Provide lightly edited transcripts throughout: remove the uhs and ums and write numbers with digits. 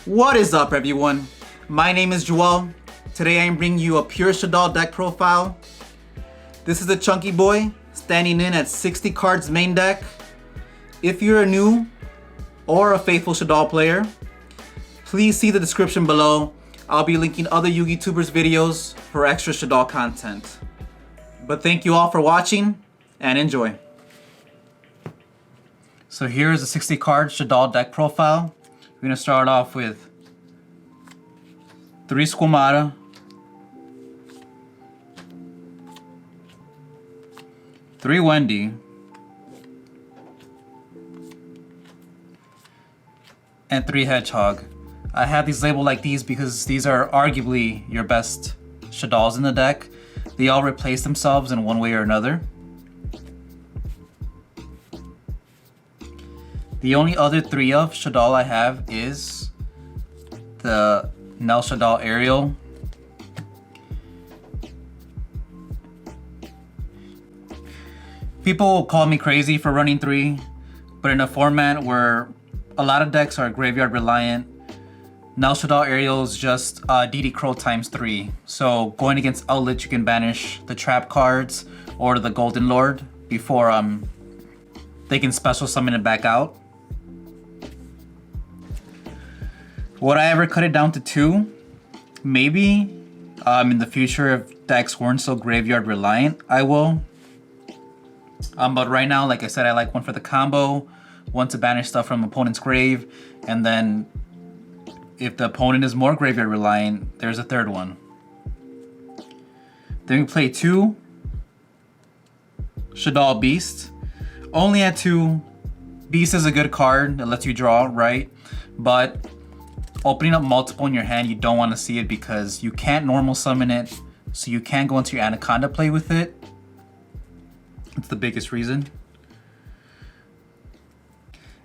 What is up, everyone? My name is Duel. Today I am bringing you a pure Shaddoll deck profile. This is a chunky boy standing in at 60 cards main deck. If you're a new or a faithful Shaddoll player, please see the description below. I'll be linking other YouTubers' videos for extra Shaddoll content. But thank you all for watching and enjoy. So here is a 60 card Shaddoll deck profile. We're gonna start off with 3 Squamata, 3 Wendy, and 3 Hedgehog. I have these labeled like these because these are arguably your best Shaddolls in the deck. They all replace themselves in one way or another. The only other 3 of Shaddoll I have is the Nel Shaddoll Ariel, people call me crazy for running 3, but in a format where a lot of decks are graveyard reliant, Nel Shaddoll Ariel is just DD Crow times 3. So going against Outlet, you can banish the trap cards or the Golden Lord before they can special summon it back out. Would I ever cut it down to 2? Maybe. In the future, if decks weren't so graveyard reliant, I will. But right now, like I said, I like one for the combo, one to banish stuff from opponent's grave, and then if the opponent is more graveyard reliant, there's a 3rd one. Then we play 2 Shaddoll Beast. Only at 2. Beast is a good card. It lets you draw, right? But opening up multiple in your hand, you don't want to see it because you can't normal summon it, so you can't go into your Anaconda play with it. It's the biggest reason.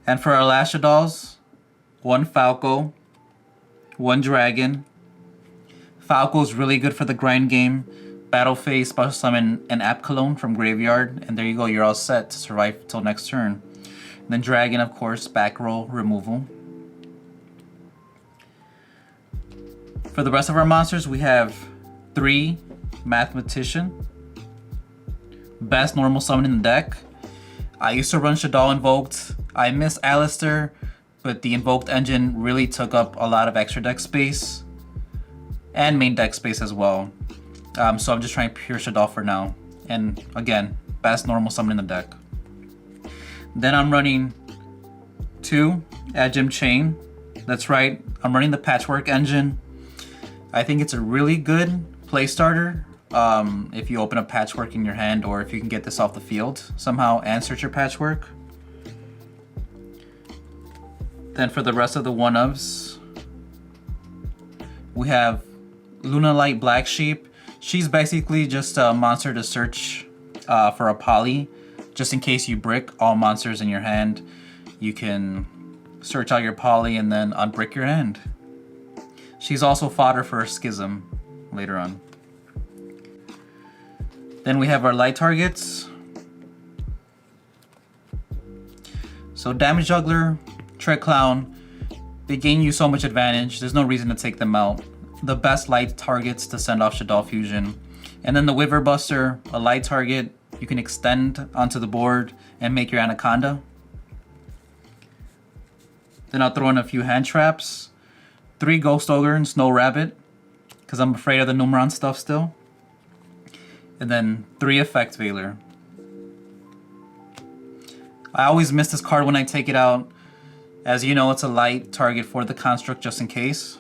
And for our last Shaddolls, 1 Falco, 1 Dragon. Falco is really good for the grind game. Battle phase, special summon an App Cologne from graveyard, and there you go, you're all set to survive till next turn. And then Dragon, of course, back row removal. For the rest of our monsters, we have 3 Mathematician. Best normal summon in the deck. I used to run Shaddoll Invoked. I miss Alistair, but the Invoked engine really took up a lot of extra deck space and main deck space as well. So I'm just trying pure Shaddoll for now. And again, best normal summon in the deck. Then I'm running 2 Agim Chain. That's right, I'm running the Patchwork engine. I think it's a really good play starter if you open up Patchwork in your hand, or if you can get this off the field somehow and search your Patchwork. Then for the rest of the one-ofs, we have Luna Light Black Sheep. She's basically just a monster to search for a poly. Just in case you brick all monsters in your hand, you can search out your poly and then unbrick your hand. She's also fodder for a Schism later on. Then we have our light targets. So Damage Juggler, Tread Clown, they gain you so much advantage. There's no reason to take them out. The best light targets to send off Shaddoll Fusion. And then the Wiver Buster, a light target you can extend onto the board and make your Anaconda. Then I'll throw in a few hand traps. 3 Ghost Ogre and Snow Rabbit, because I'm afraid of the Numeron stuff still. And then 3 Effect Veiler. I always miss this card when I take it out. As you know, it's a light target for the construct just in case.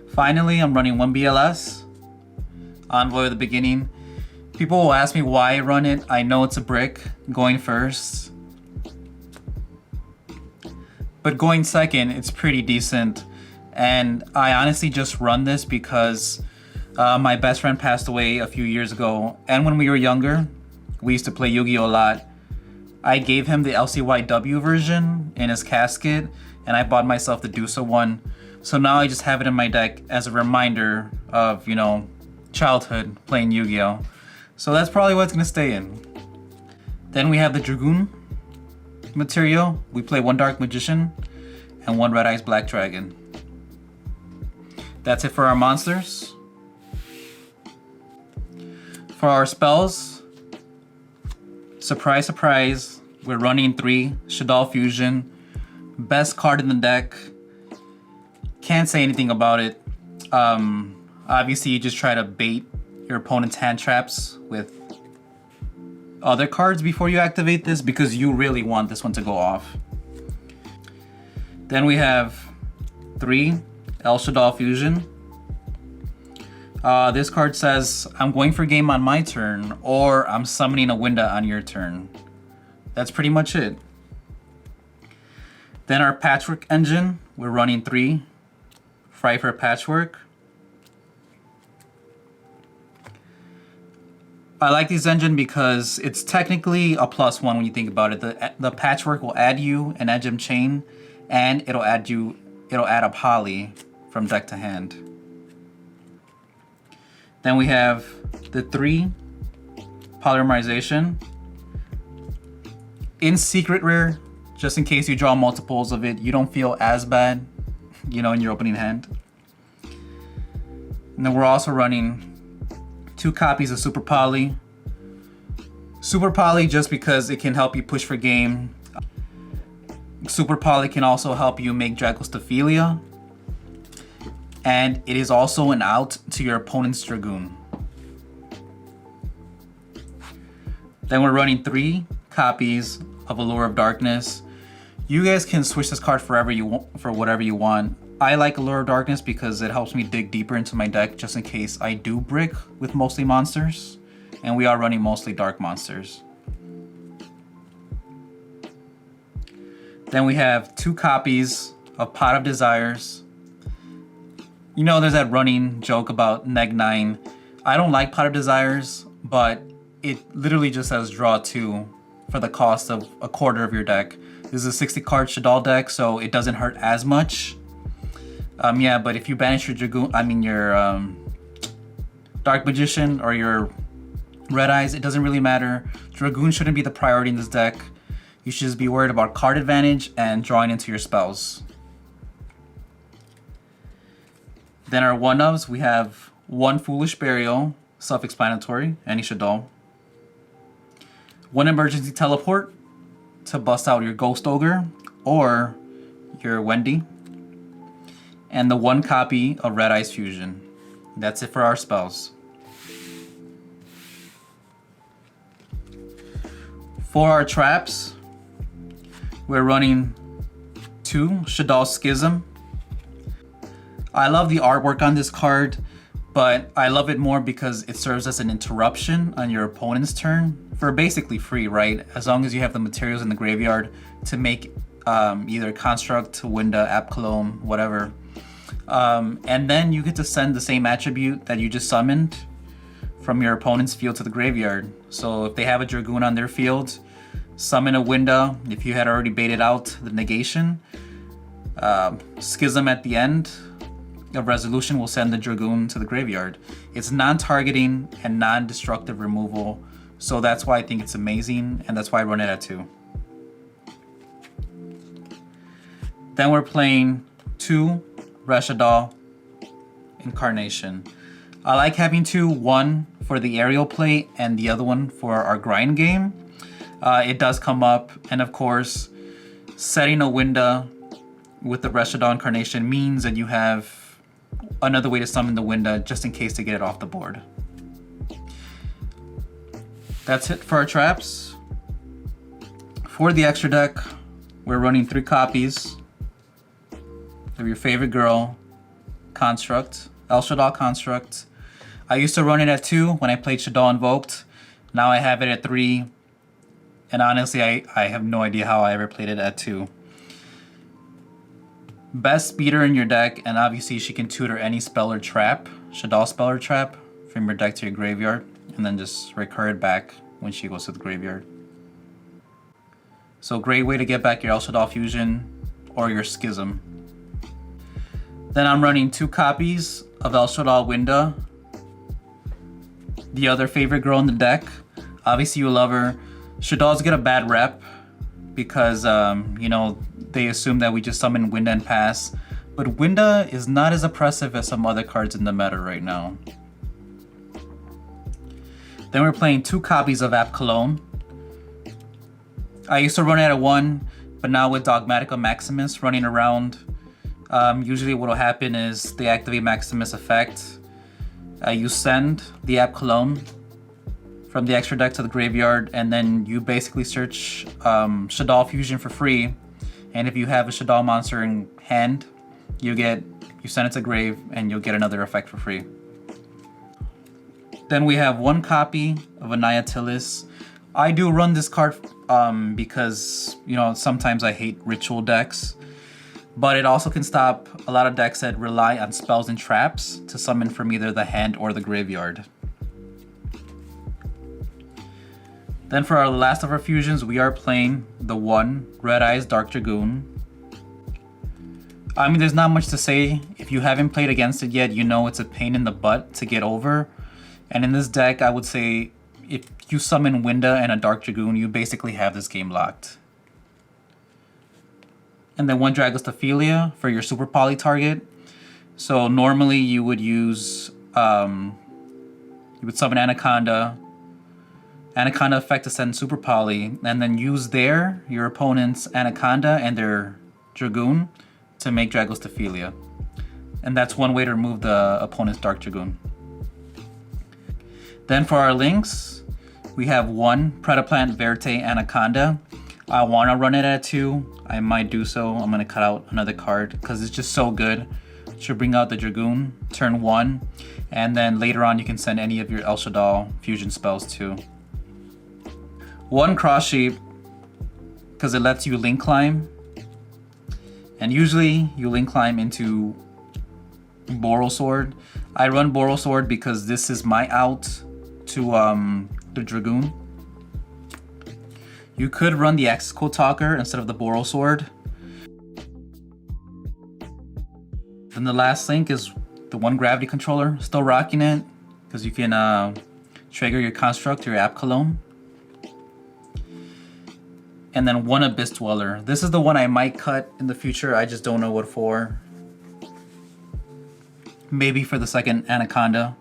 Finally, I'm running 1 BLS. Envoy of the Beginning. People will ask me why I run it. I know it's a brick going first. But going second, it's pretty decent. And I honestly just run this because my best friend passed away a few years ago. And when we were younger, we used to play Yu-Gi-Oh a lot. I gave him the LCYW version in his casket, and I bought myself the Dusa one. So now I just have it in my deck as a reminder of, you know, childhood playing Yu-Gi-Oh. So that's probably what's gonna stay in. Then we have the Dragoon. material, we play 1 Dark Magician and 1 Red Eyes Black Dragon. That's it for our monsters. For our spells, surprise, surprise, we're running 3 Shaddoll Fusion. Best card in the deck. Can't say anything about it. Obviously, you just try to bait your opponent's hand traps with other cards before you activate this because you really want this one to go off. Then we have 3 El Shaddoll Fusion. This card says, I'm going for game on my turn, or I'm summoning a Winda on your turn. That's pretty much it. Then our Patchwork engine, we're running 3 Fry for Patchwork. I like this engine because it's technically a +1 when you think about it. The Patchwork will add you an Edge of Chain, and it'll add a Poly from deck to hand. Then we have the 3 Polymerization. In secret rare, just in case you draw multiples of it, you don't feel as bad, you know, in your opening hand. And then we're also running 2 copies of Super Poly. Super Poly just because it can help you push for game. Super Poly can also help you make Dragostophilia. And it is also an out to your opponent's Dragoon. Then we're running 3 copies of Allure of Darkness. You guys can switch this card for whatever you want. I like Allure of Darkness because it helps me dig deeper into my deck just in case I do brick with mostly monsters. And we are running mostly dark monsters. Then we have 2 copies of Pot of Desires. You know, there's that running joke about Neg 9. I don't like Pot of Desires, but it literally just says draw 2 for the cost of a quarter of your deck. This is a 60 card Shaddoll deck, so it doesn't hurt as much. Yeah, but if you banish your Dragoon, your Dark Magician or your Red Eyes, it doesn't really matter. Dragoon shouldn't be the priority in this deck. You should just be worried about card advantage and drawing into your spells. Then our 1-ofs, we have 1 Foolish Burial, self-explanatory, any Shaddoll. 1 Emergency Teleport to bust out your Ghost Ogre or your Wendy. And the 1 copy of Red Eyes Fusion. That's it for our spells. For our traps, we're running 2 Shaddoll Schism. I love the artwork on this card, but I love it more because it serves as an interruption on your opponent's turn for basically free, right? As long as you have the materials in the graveyard to make either Construct, Winda, Apcalome, whatever. And then you get to send the same attribute that you just summoned from your opponent's field to the graveyard. So if they have a Dragoon on their field, summon a Winda. If you had already baited out the negation, Schism at the end of Resolution will send the Dragoon to the graveyard. It's non-targeting and non-destructive removal, so that's why I think it's amazing, and that's why I run it at 2. Then we're playing 2 Shaddoll Incarnation. I like having 2, one for the aerial play and the other one for our grind game. It does come up, and of course, setting a Winda with the Shaddoll Incarnation means that you have another way to summon the Winda just in case to get it off the board. That's it for our traps. For the extra deck, we're running 3 copies of your favorite girl, Construct, El Shaddoll Construct. I used to run it at 2 when I played Shaddoll Invoked. Now I have it at 3. And honestly, I have no idea how I ever played it at 2. Best speeder in your deck, and obviously she can tutor any spell or trap, Shaddoll spell or trap, from your deck to your graveyard, and then just recur it back when she goes to the graveyard. So great way to get back your El Shaddoll Fusion or your Schism. Then I'm running 2 copies of El Shaddoll Winda, the other favorite girl in the deck. Obviously you love her. Shaddolls get a bad rep because, you know, they assume that we just summon Winda and pass. But Winda is not as oppressive as some other cards in the meta right now. Then we're playing 2 copies of App Cologne. I used to run it at 1, but now with Dogmatica Maximus running around, usually what will happen is they activate Maximus effect. You send the App Cologne from the extra deck to the graveyard, and then you basically search Shaddoll Fusion for free. And if you have a Shaddoll monster in hand, you send it to grave and you'll get another effect for free. Then we have 1 copy of Annihilatus. I do run this card because, you know, sometimes I hate ritual decks, but it also can stop a lot of decks that rely on spells and traps to summon from either the hand or the graveyard. Then for our last of our fusions, we are playing the 1 Red Eyes Dark Dragoon. I mean, there's not much to say. If you haven't played against it yet, you know it's a pain in the butt to get over. And in this deck, I would say if you summon Winda and a Dark Dragoon, you basically have this game locked. And then 1 Dragostophilia for your Super Poly target. So normally you would use, you would summon Anaconda effect to send Super Poly, and then use your opponent's Anaconda and their Dragoon to make Dragostophilia. And that's one way to remove the opponent's Dark Dragoon. Then for our links, we have 1 Predaplant Verte Anaconda. I want to run it at 2. I might do so. I'm going to cut out another card because it's just so good. Should bring out the Dragoon, turn 1, and then later on you can send any of your El Shaddoll fusion spells too. 1 Cross Shape because it lets you link climb. And usually you link climb into Boral Sword. I run Boral Sword because this is my out to the Dragoon. You could run the Axis Code Talker instead of the Boral Sword. Then the last link is the 1 Gravity Controller. Still rocking it because you can trigger your Construct, your App Cologne. And then 1 Abyss Dweller. This is the one I might cut in the future. I just don't know what for. Maybe for the 2nd Anaconda.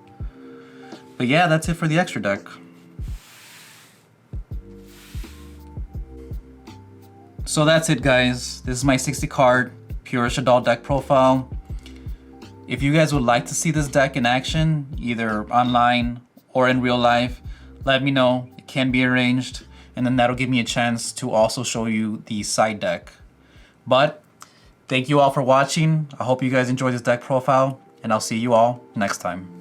But yeah, that's it for the extra deck. So that's it, guys. This is my 60 card pure Shaddoll deck profile. If you guys would like to see this deck in action, either online or in real life, let me know. It can be arranged. And then that'll give me a chance to also show you the side deck. But thank you all for watching. I hope you guys enjoyed this deck profile, and I'll see you all next time.